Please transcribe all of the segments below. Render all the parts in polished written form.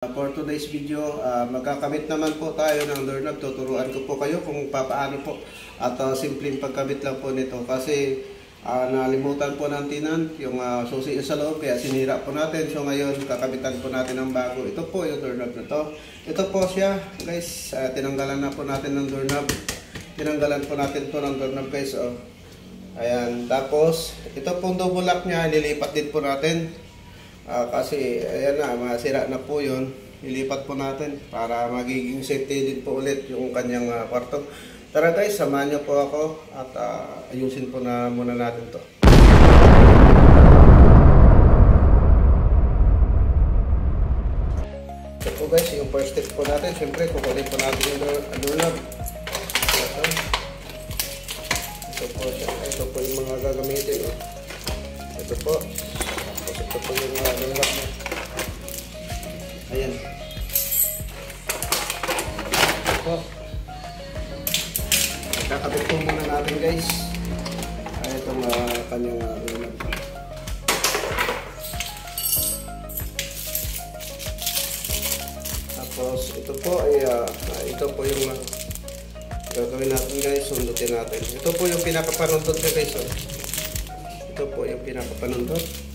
For today's video, magkakabit naman po tayo ng doorknob. Tuturuan ko po kayo kung paano po at simpleng pagkabit lang po nito kasi nalimutan po ng tenant yung susi sa loob kaya sinira po natin. So ngayon kakabitan po natin ng bago. Ito po yung doorknob na to. Ito po siya guys, tinanggalan na po natin ng doorknob. Tinanggalan po natin po ng doorknob guys. Oh. Ayan, tapos ito pong double lock nya, nilipat din po natin. Kasi ayan na, masira na po yun. Ilipat po natin para magiging safety din po ulit yung kanyang kwarto. Tara guys, samahan niyo po ako at ayusin po na muna natin to. Ito po guys, yung first step po natin. Siyempre, kukunin po natin yung doorknob. Ito po yung mga gagamitin. Ito po. Ito po yung doorknob. Ayan. Ito po. Kakabit po muna natin guys. Itong kanyang doorknob. Tapos ito po ay ito po yung gagawin natin guys. Sundutin natin. Ito po yung pinakapanundot na guys. Ito po yung pinakapanundot.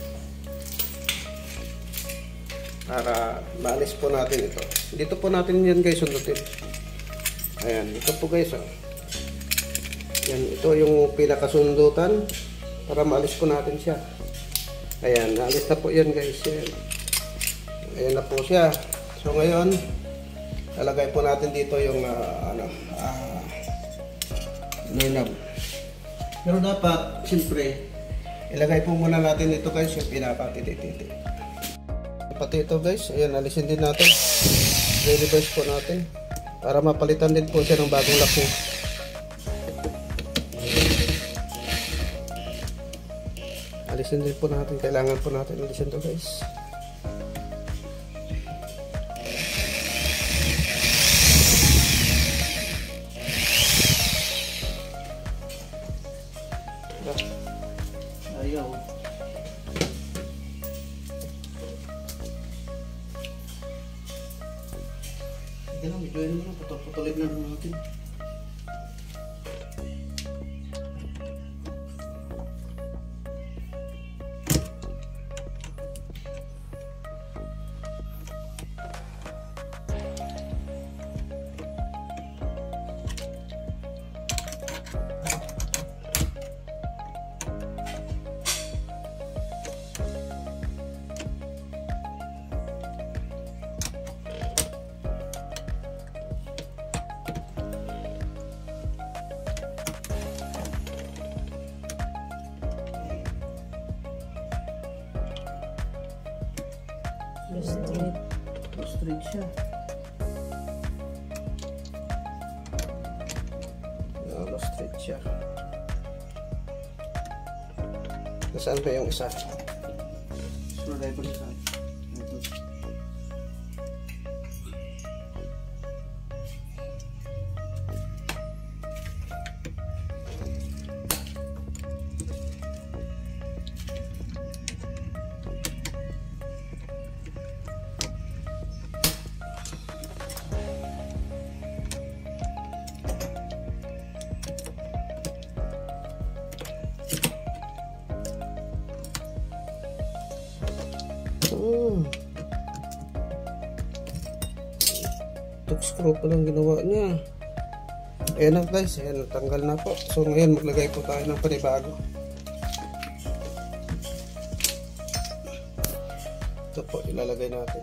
Para maalis po natin ito. Dito po natin yan guys sundutin. Ayan, ito po guys. Yan, ito yung pinakasundutan para maalis po natin siya. Ayan, naalis na po yan guys. Ayan, ayan na po siya. So ngayon, lalagay po natin dito yung doorknob. Pero dapat, siyempre, ilagay po muna natin ito guys yung pinakatiti-titi. Pati ito guys, ayan, alisin din natin. I-reverse po natin para mapalitan din po siya ng bagong lock niya. Alisin din po natin, kailangan po natin alisin to guys. Ayaw. Sige lang, medyo yun naman, putulin na natin. Straight siya. Straight siya. Nasaan pa yung isa? Screwdriver isa. Ito. Tok screw pa lang ginawa niya. Ayan na guys, ayan, natanggal na po. So ngayon maglagay po tayo ng panibago. Ito po ilalagay natin.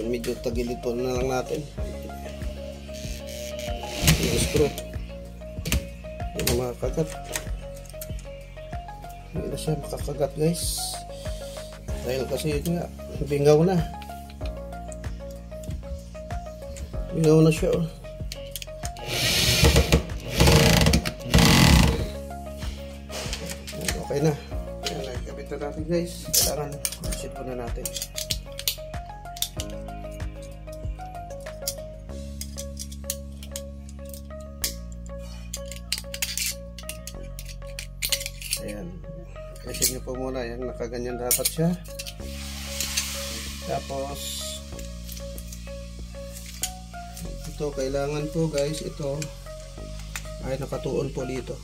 Medyo tagilid po na lang natin. yung screw. Yung mga kagat. Hindi na siya makakagat guys. Dahil kasi yun nga, bingaw na. Bingaw na siya oh. Okay na. Ayan, nakikabit na natin guys. Kailangan proceed po na natin. Ayan. Kasi nyo po muna. Ayan, nakaganyan dapat siya. Tapos ito, kailangan po guys, ito ay nakatuon po dito.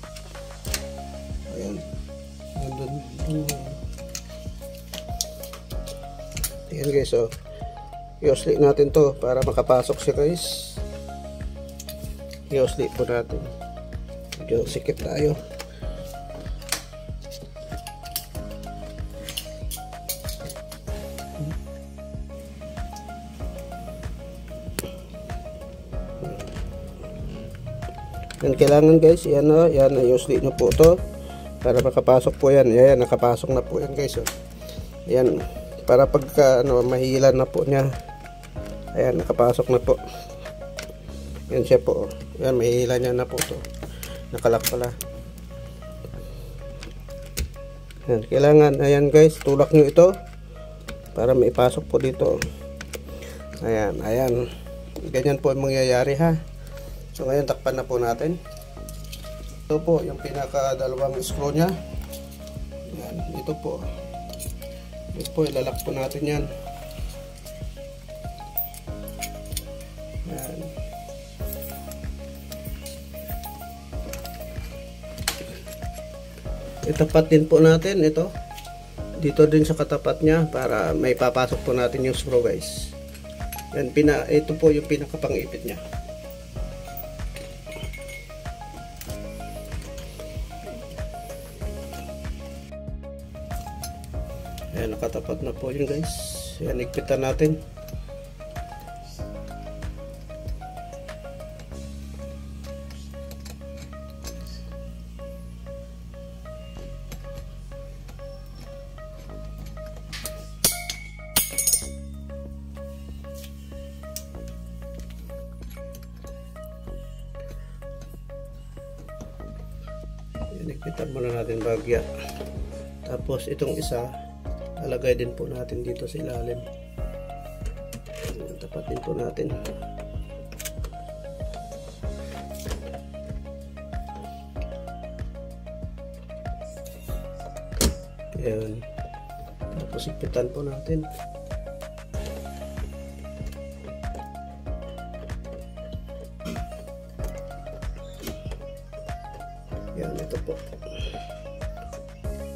Ayan. Nandun. Ayan guys, oh. I-oslit natin to para makapasok siya guys. I-oslit po natin. Medyo sikip tayo. Yan kailangan guys, yan o, yan, i-oslit nyo po to para makapasok po yan. Yan, nakapasok na po yan guys. Oh. Yan, para pagka mahilan na po niya. Ayan, nakapasok na po. Yan siya po. Yan, mahilan niya na po to. Nakalak pala. Yan, kailangan, ayan guys, tulak nyo ito para maipasok po dito. Ayan, ayan. Ganyan po ang mangyayari ha. So ngayon takpan na po natin. Ito po yung pinaka dalawang screw nya. Yan, ito po. Ito po, ilalak po natin yan. Yan. Itapat din po natin ito. Dito din sa katapat nya para may papasok po natin yung screw guys. Yan, ito po yung pinakapangipit nya. Ayan, nakatapat na po yun guys. Ayan, ikpitan natin. Ayan, ikpitan muna natin bagya. Tapos itong isa alagay din po natin dito sa ilalim. Tapat din po natin. Ayan. Tapos ipitan po natin. Ayan, ito po.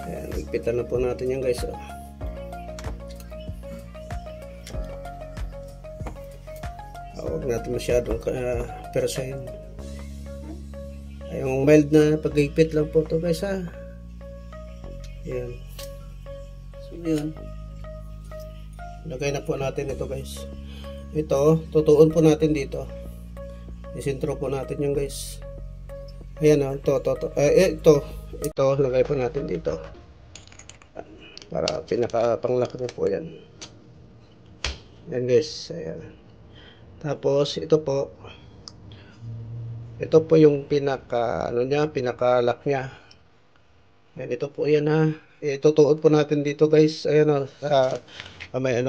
Ayan, ipitan na po natin yan guys. Huwag natin masyadong persahin. Yung mild na pag-ipit lang po ito guys ha. Ayan. So yun. Lagay na po natin ito guys. Ito, tutuon po natin dito. Isintro po natin yung guys. Ayan o, ito, lagay po natin dito. Para pinaka-panglaki na po yan. Ayan guys, ayan. Tapos ito po yung pinaka pinaka-lock nya. Ayan, ito po yan ha. Itutuon po natin dito guys. Ayan may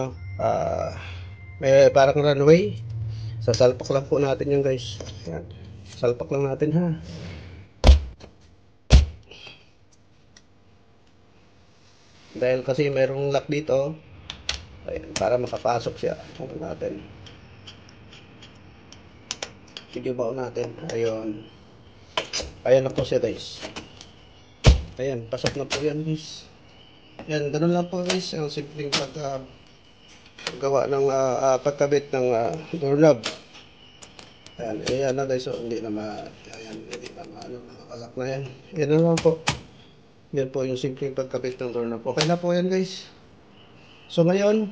may parang runway. Sasalpak lang po natin yan guys. Ayan. Salpak lang natin ha. Dahil kasi mayroong lock dito. Ayan, para makapasok siya. Ito natin. Video bao natin. Ayun. Ayan na po siya guys. Ayan, pasok na po yan guys. Ayan, ganun lang po guys. Ang simpleng paggawa ng pagkabit ng doorknob. Ayan, ayan na guys. So, hindi na makalak na yan. Ayan na lang po. Yan po yung simpleng pagkabit ng doorknob. Okay na po yan guys. So ngayon,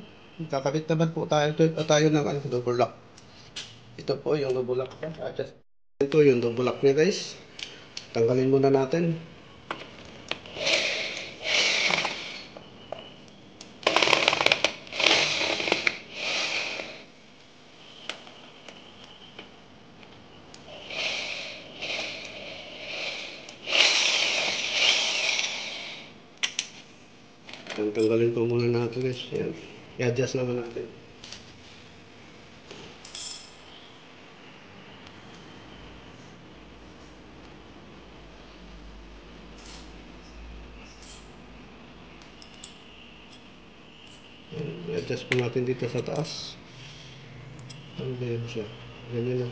kakabit naman po tayo ng double lock. Ito po yung double lock. Ito yung double lock niya guys. Tanggalin muna natin. Tanggalin po muna natin guys. Yan. I-adjust naman natin. I-adjust po natin dito sa taas. Ano ba yun siya? Ganyan na.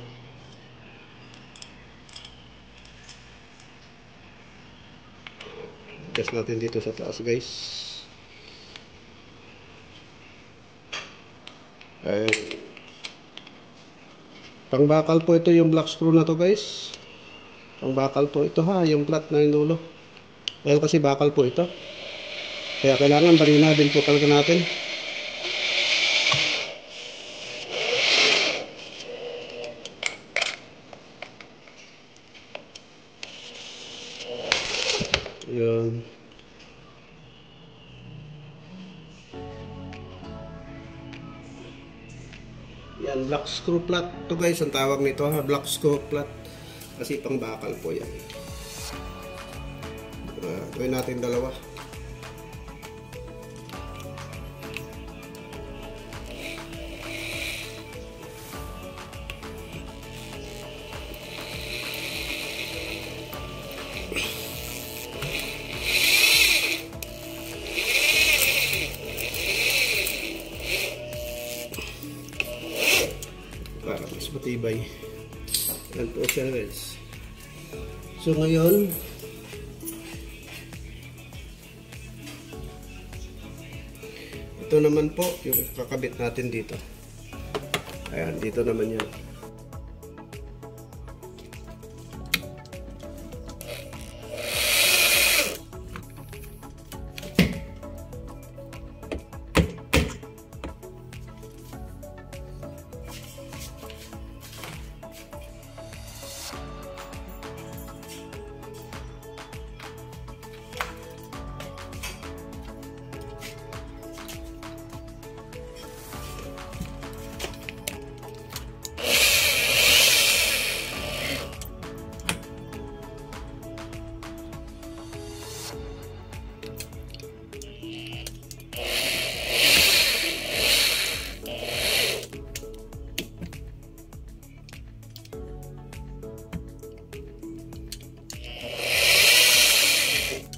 Adjust natin dito sa taas guys. Ayan. Pangbakal po ito yung black screw na to guys. Pangbakal po ito ha, yung flat na yung dulo. Dahil kasi bakal po ito. Kaya kailangan barina din po talaga natin. Yun. Yan, black screw flat to guys, ang tawag nito ha, black screw flat. Kasi pang bakal po yan. Gawin natin dalawa. Para mas matibay. Yan po siya guys. So ngayon, ito naman po yung kakabit natin dito. Ayan, dito naman yan.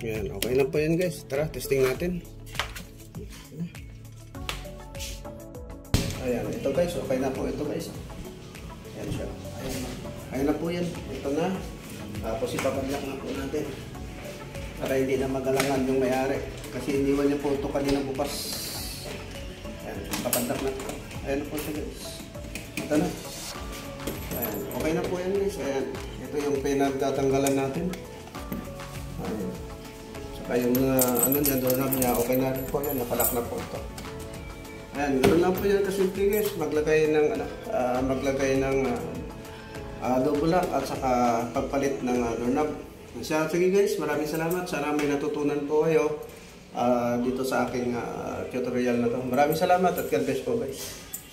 Yan, okay lang po yan guys. Tara, testing natin. Ayan, ito guys, okay na po ito guys. Ayan siya. Ayan na po yan. Ito na. Tapos ipapadlock na po natin. Para hindi na magalangan yung may-ari. Kasi iniwan niya po ito kanina bukas. Ayan, ipapadlock na po. Ayan na po siya guys. Ito na. Ayan, okay na po yan guys. Ayan, ito yung pinagtatanggalan natin. Ayan. Saka yung ano niya, doorknob niya, okay na rin po yan. Nakalak na po ito. Ayan, ganoon lang po yan kasimple guys. Maglagay ng double lock at saka pagpalit ng doorknob. Sige guys, maraming salamat. Sana may natutunan po kayo dito sa aking tutorial na to. Maraming salamat at God bless po guys.